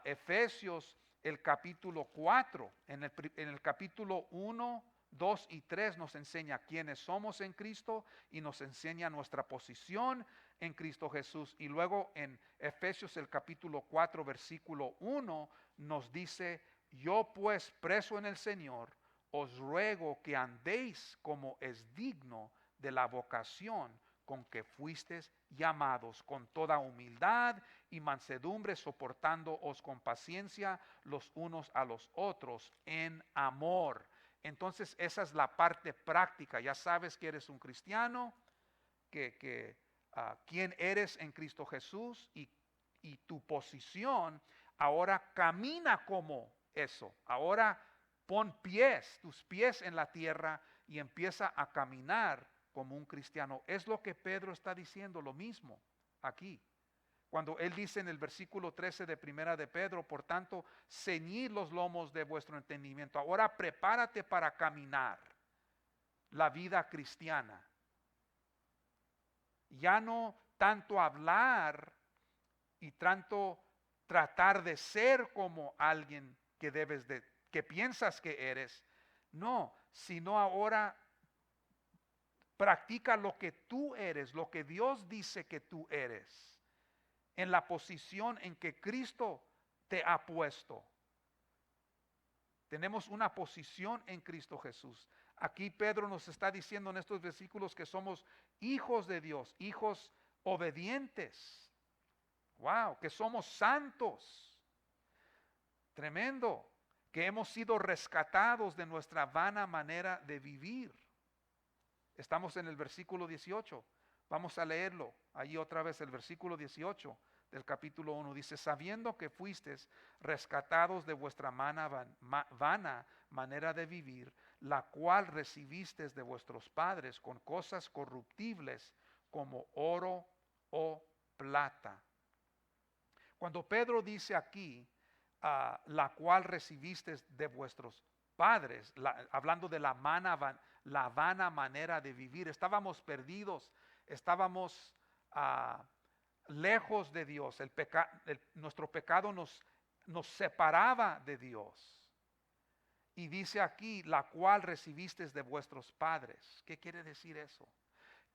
Efesios el capítulo 4, en el capítulo 1, 2 y 3 nos enseña quiénes somos en Cristo y nos enseña nuestra posición en Cristo Jesús. Y luego en Efesios el capítulo 4 versículo 1 nos dice, yo pues preso en el Señor, os ruego que andéis como es digno de la vocación con que fuisteis llamados, con toda humildad y mansedumbre, soportándoos con paciencia los unos a los otros en amor. Entonces esa es la parte práctica. Ya sabes que eres un cristiano, quién eres en Cristo Jesús y tu posición. Ahora camina como eso. Ahora pon tus pies en la tierra y empieza a caminar como un cristiano. Es lo que Pedro está diciendo, lo mismo aquí. Cuando él dice en el versículo 13 de Primera de Pedro, por tanto, ceñid los lomos de vuestro entendimiento. Ahora prepárate para caminar la vida cristiana. Ya no tanto hablar y tanto tratar de ser como alguien que piensas que eres. No, sino ahora practica lo que tú eres, lo que Dios dice que tú eres, en la posición en que Cristo te ha puesto. Tenemos una posición en Cristo Jesús. Aquí Pedro nos está diciendo en estos versículos que somos hijos de Dios, hijos obedientes. Wow, que somos santos. Tremendo. Que hemos sido rescatados de nuestra vana manera de vivir. Estamos en el versículo 18. Vamos a leerlo. Ahí otra vez el versículo 18 del capítulo 1. Dice, sabiendo que fuisteis rescatados de vuestra vana manera de vivir, la cual recibisteis de vuestros padres con cosas corruptibles como oro o plata. Cuando Pedro dice aquí, la cual recibiste de vuestros padres, hablando de la vana manera de vivir, estábamos perdidos, estábamos lejos de Dios, nuestro pecado nos separaba de Dios. Y dice aquí, la cual recibiste de vuestros padres. ¿Qué quiere decir eso?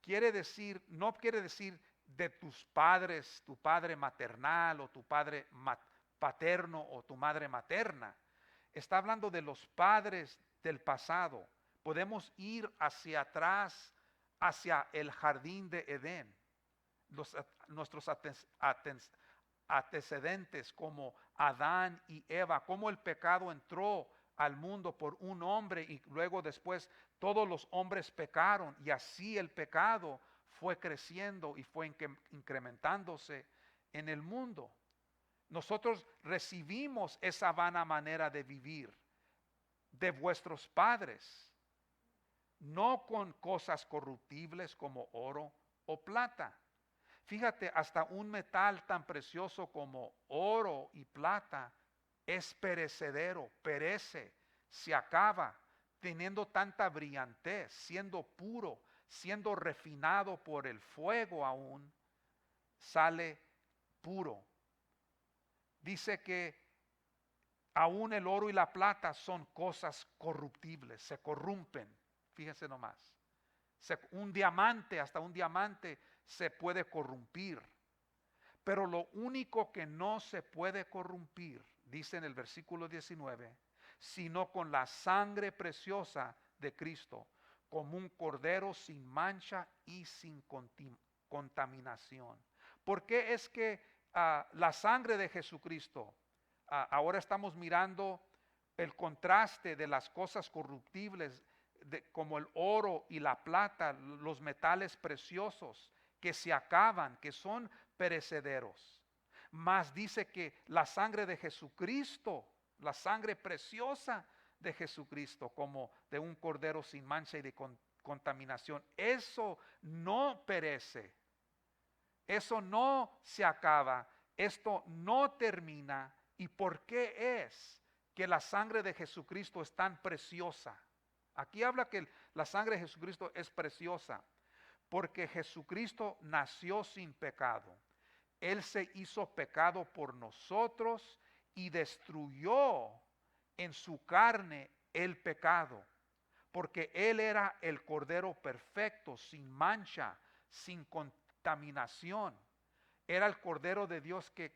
Quiere decir, no quiere decir de tus padres, tu padre maternal o tu padre paterno o tu madre materna. Está hablando de los padres del pasado. Podemos ir hacia atrás, hacia el jardín de Edén. Nuestros antecedentes como Adán y Eva, cómo el pecado entró al mundo por un hombre y luego después todos los hombres pecaron y así el pecado fue creciendo y fue incrementándose en el mundo. Nosotros recibimos esa vana manera de vivir de vuestros padres, no con cosas corruptibles como oro o plata. Fíjate, hasta un metal tan precioso como oro y plata es perecedero, perece, se acaba, teniendo tanta brillantez, siendo puro, siendo refinado por el fuego aún, sale puro. Dice que aún el oro y la plata son cosas corruptibles, se corrompen. Fíjense nomás. Un diamante, hasta un diamante se puede corrompir. Pero lo único que no se puede corrompir, dice en el versículo 19, sino con la sangre preciosa de Cristo, como un cordero sin mancha y sin contaminación. ¿Por qué es que la sangre de Jesucristo, ahora estamos mirando el contraste de las cosas corruptibles, como el oro y la plata, los metales preciosos que se acaban, que son perecederos? Mas dice que la sangre de Jesucristo, la sangre preciosa de Jesucristo, como de un cordero sin mancha y de contaminación, eso no perece, eso no se acaba, esto no termina. ¿Y por qué es que la sangre de Jesucristo es tan preciosa? Aquí habla que la sangre de Jesucristo es preciosa porque Jesucristo nació sin pecado. Él se hizo pecado por nosotros y destruyó en su carne el pecado, porque Él era el Cordero perfecto, sin mancha, sin contaminación. Era el Cordero de Dios que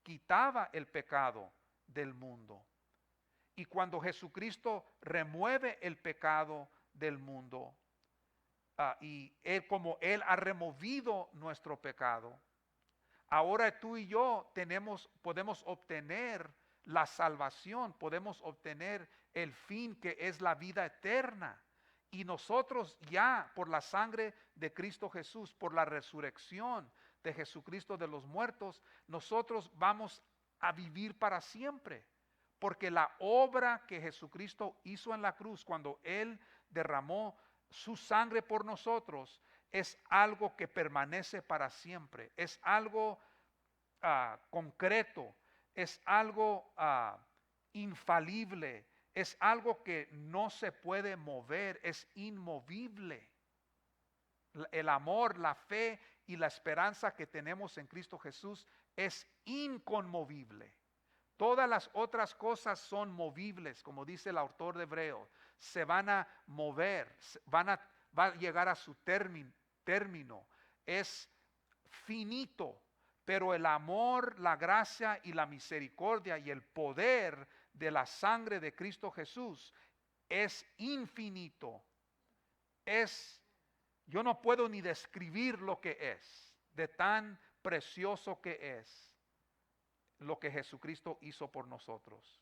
quitaba el pecado del mundo. Y cuando Jesucristo remueve el pecado del mundo, y Él, como Él ha removido nuestro pecado, ahora tú y yo podemos obtener la salvación, podemos obtener el fin que es la vida eterna. Y nosotros ya por la sangre de Cristo Jesús, por la resurrección de Jesucristo de los muertos, nosotros vamos a vivir para siempre. Porque la obra que Jesucristo hizo en la cruz cuando Él derramó su sangre por nosotros es algo que permanece para siempre, es algo concreto, es algo infalible, es algo que no se puede mover, es inmovible. El amor, la fe y la esperanza que tenemos en Cristo Jesús es inconmovible. Todas las otras cosas son movibles, como dice el autor de Hebreos, se van a mover, va a llegar a su término, es finito, pero el amor, la gracia y la misericordia y el poder de la sangre de Cristo Jesús es infinito. Yo no puedo ni describir lo que es, de tan precioso que es. lo que Jesucristo hizo por nosotros.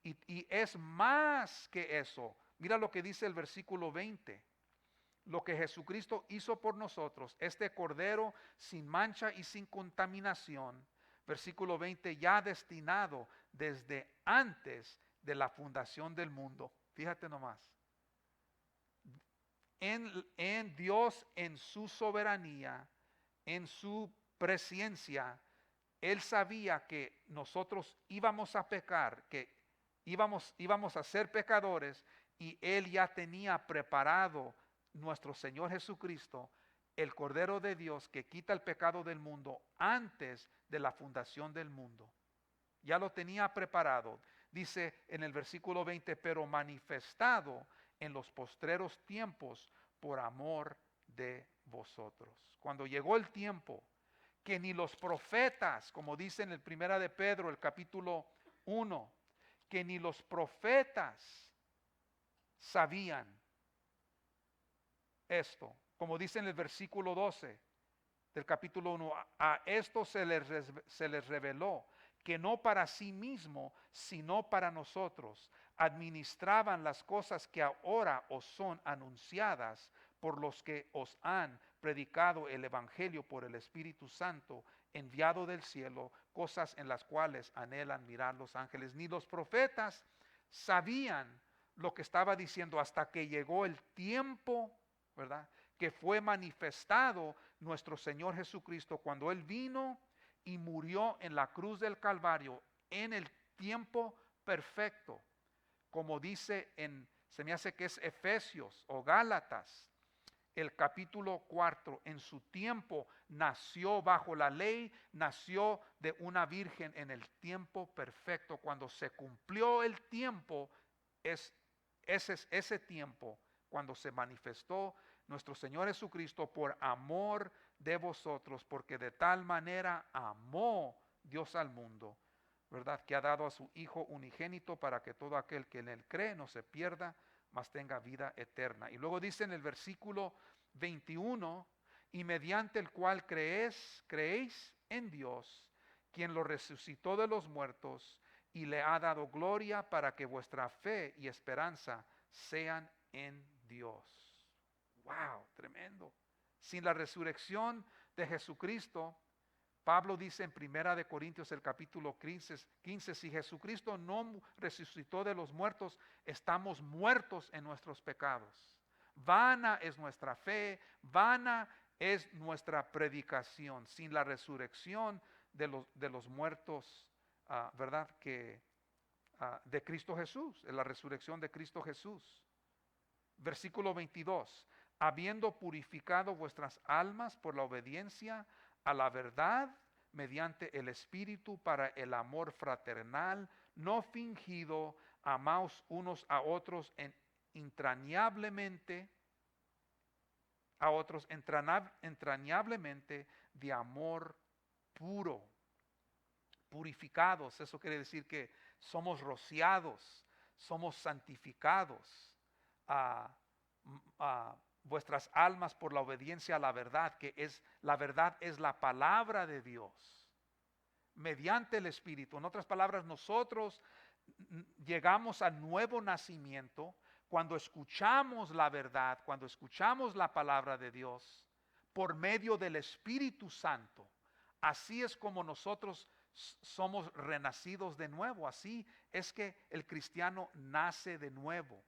Y es más que eso. Mira lo que dice el versículo 20. Lo que Jesucristo hizo por nosotros, este cordero sin mancha y sin contaminación, versículo 20, ya destinado desde antes de la fundación del mundo. Fíjate nomás. En Dios, en su soberanía, en su presencia, Él sabía que nosotros íbamos a pecar, que íbamos a ser pecadores, y Él ya tenía preparado nuestro Señor Jesucristo, el Cordero de Dios que quita el pecado del mundo antes de la fundación del mundo. Ya lo tenía preparado. Dice en el versículo 20, pero manifestado en los postreros tiempos por amor de vosotros. Cuando llegó el tiempo que ni los profetas, como dice en el primera de Pedro, el capítulo 1, que ni los profetas sabían esto. Como dice en el versículo 12 del capítulo 1, a esto se les reveló que no para sí mismo, sino para nosotros, administraban las cosas que ahora os son anunciadas por los que os han predicado el Evangelio por el Espíritu Santo, enviado del cielo, cosas en las cuales anhelan mirar los ángeles. Ni los profetas sabían lo que estaba diciendo hasta que llegó el tiempo, ¿verdad?, que fue manifestado nuestro Señor Jesucristo cuando Él vino y murió en la cruz del Calvario en el tiempo perfecto, como dice se me hace que es Efesios o Gálatas, el capítulo 4, en su tiempo nació bajo la ley, nació de una virgen en el tiempo perfecto. Cuando se cumplió el tiempo, ese tiempo cuando se manifestó nuestro Señor Jesucristo por amor de vosotros, porque de tal manera amó Dios al mundo, ¿verdad?, que ha dado a su Hijo unigénito para que todo aquel que en él cree no se pierda, mas tenga vida eterna. Y luego dice en el versículo 21, y mediante el cual creéis en Dios, quien lo resucitó de los muertos y le ha dado gloria, para que vuestra fe y esperanza sean en Dios. Wow, tremendo. Sin la resurrección de Jesucristo, Pablo dice en Primera de Corintios el capítulo 15, si Jesucristo no resucitó de los muertos, estamos muertos en nuestros pecados. Vana es nuestra fe, vana es nuestra predicación. Sin la resurrección de los muertos, ¿verdad?, de Cristo Jesús, en la resurrección de Cristo Jesús. Versículo 22, habiendo purificado vuestras almas por la obediencia a la verdad mediante el Espíritu para el amor fraternal, no fingido, amaos unos a otros entrañablemente de amor puro. Purificados, eso quiere decir que somos rociados, somos santificados. Vuestras almas por la obediencia a la verdad, la verdad es la palabra de Dios, mediante el Espíritu. En otras palabras, nosotros llegamos al nuevo nacimiento cuando escuchamos la verdad, cuando escuchamos la palabra de Dios por medio del Espíritu Santo. Así es como nosotros somos renacidos de nuevo. Así es que el cristiano nace de nuevo.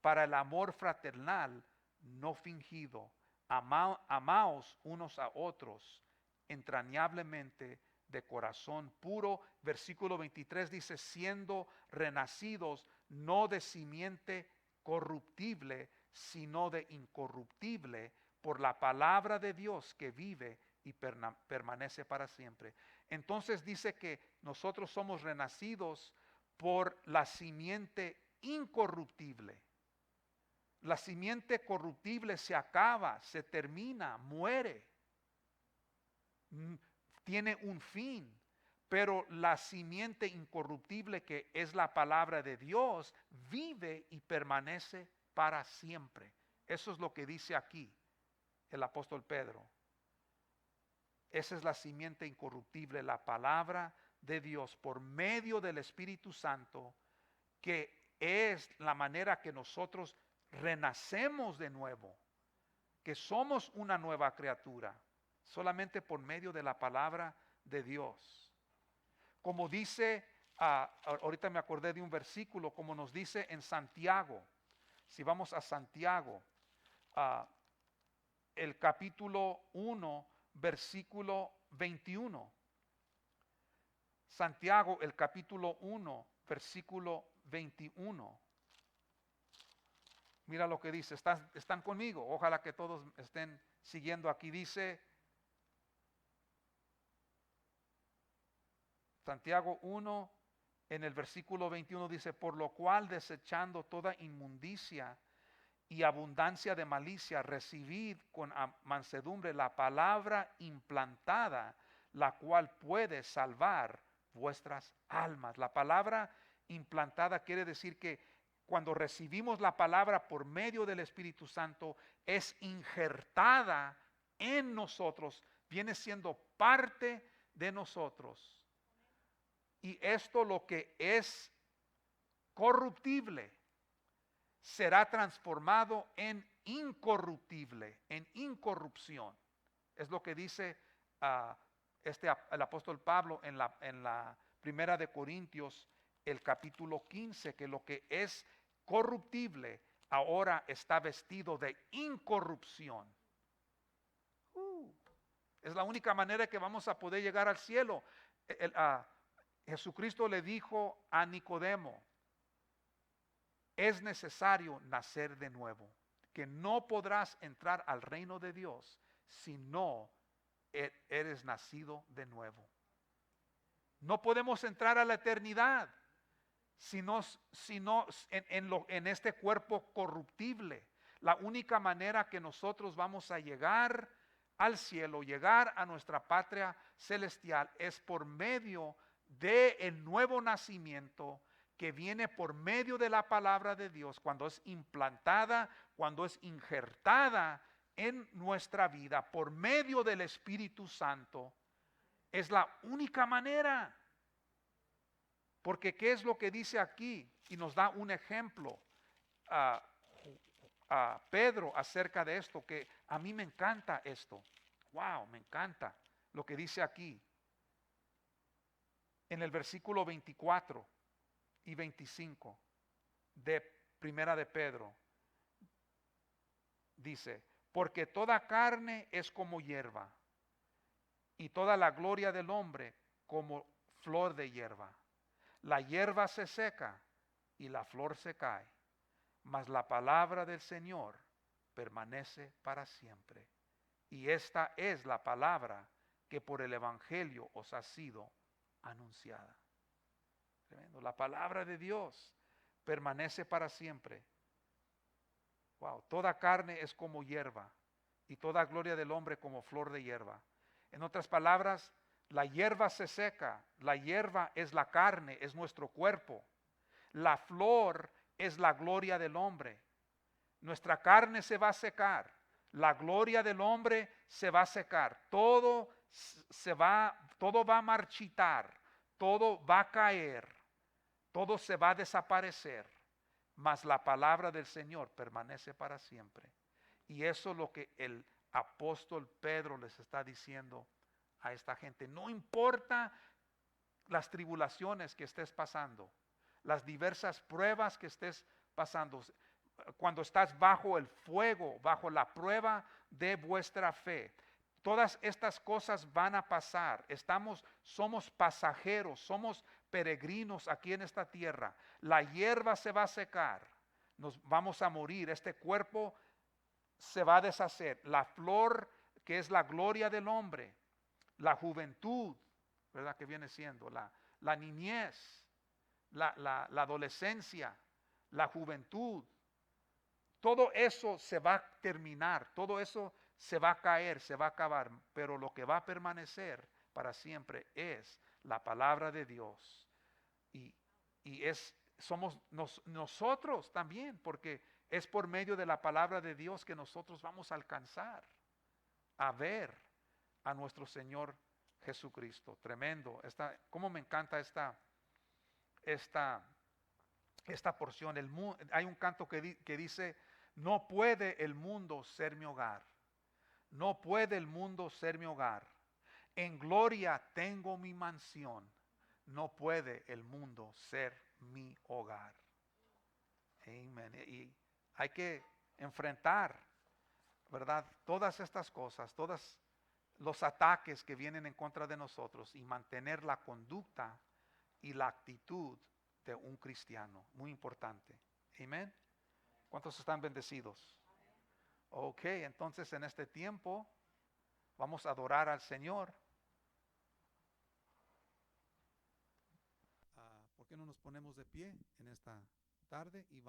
Para el amor fraternal no fingido, amaos unos a otros entrañablemente de corazón puro. Versículo 23 dice, siendo renacidos no de simiente corruptible, sino de incorruptible, por la palabra de Dios que vive y permanece para siempre. Entonces dice que nosotros somos renacidos por la simiente incorruptible. La simiente corruptible se acaba, se termina, muere, tiene un fin, pero la simiente incorruptible, que es la palabra de Dios, vive y permanece para siempre. Eso es lo que dice aquí el apóstol Pedro. Esa es la simiente incorruptible, la palabra de Dios por medio del Espíritu Santo, que es la manera que nosotros renacemos de nuevo, que somos una nueva criatura, solamente por medio de la palabra de Dios. Como dice, ahorita me acordé de un versículo, como nos dice en Santiago. Si vamos a Santiago, el capítulo 1, versículo 21. Santiago, el capítulo 1, versículo 21. Mira lo que dice. ¿Están conmigo? Ojalá que todos estén siguiendo aquí. Dice Santiago 1, en el versículo 21 dice, por lo cual desechando toda inmundicia y abundancia de malicia, recibid con mansedumbre la palabra implantada, la cual puede salvar vuestras almas. La palabra implantada quiere decir que cuando recibimos la palabra por medio del Espíritu Santo, es injertada en nosotros, viene siendo parte de nosotros. Y esto, lo que es corruptible, será transformado en incorruptible, en incorrupción. Es lo que dice el apóstol Pablo en la primera de Corintios, el capítulo 15, que lo que es corruptible ahora está vestido de incorrupción. Es la única manera que vamos a poder llegar al cielo. Jesucristo le dijo a Nicodemo, es necesario nacer de nuevo, que no podrás entrar al reino de Dios si no eres nacido de nuevo. No podemos entrar a la eternidad sino en este cuerpo corruptible. La única manera que nosotros vamos a llegar al cielo, llegar a nuestra patria celestial, es por medio del nuevo nacimiento que viene por medio de la palabra de Dios, cuando es implantada, cuando es injertada en nuestra vida por medio del Espíritu Santo. Es la única manera. Porque ¿qué es lo que dice aquí? Y nos da un ejemplo a Pedro acerca de esto, que a mí me encanta esto. Wow, me encanta lo que dice aquí. En el versículo 24 y 25 de Primera de Pedro, dice, porque toda carne es como hierba, y toda la gloria del hombre como flor de hierba. La hierba se seca y la flor se cae, mas la palabra del Señor permanece para siempre. Y esta es la palabra que por el Evangelio os ha sido anunciada. Tremendo. La palabra de Dios permanece para siempre. Wow, toda carne es como hierba y toda gloria del hombre como flor de hierba. En otras palabras, la hierba se seca, la hierba es la carne, es nuestro cuerpo. La flor es la gloria del hombre. Nuestra carne se va a secar, la gloria del hombre se va a secar, todo va a marchitar, todo va a caer, todo se va a desaparecer, mas la palabra del Señor permanece para siempre. Y eso es lo que el apóstol Pedro les está diciendo a esta gente. No importa las tribulaciones que estés pasando, las diversas pruebas que estés pasando, cuando estás bajo el fuego, bajo la prueba de vuestra fe, todas estas cosas van a pasar. Somos pasajeros, somos peregrinos aquí en esta tierra. La hierba se va a secar, nos vamos a morir, este cuerpo se va a deshacer. La flor, que es la gloria del hombre, la juventud, ¿verdad? Que viene siendo la niñez, la adolescencia, la juventud. Todo eso se va a terminar, todo eso se va a caer, se va a acabar, pero lo que va a permanecer para siempre es la palabra de Dios. Y somos nosotros también, porque es por medio de la palabra de Dios que nosotros vamos a alcanzar a ver a nuestro Señor Jesucristo. Tremendo. Cómo me encanta esta porción. Hay un canto que dice, no puede el mundo ser mi hogar. No puede el mundo ser mi hogar. En gloria tengo mi mansión. No puede el mundo ser mi hogar. Amén. Y hay que enfrentar, ¿verdad? Todas estas cosas, todos los ataques que vienen en contra de nosotros y mantener la conducta y la actitud de un cristiano. Muy importante. Amén. ¿Cuántos están bendecidos? Ok, entonces en este tiempo vamos a adorar al Señor. ¿Por qué no nos ponemos de pie en esta tarde y vamos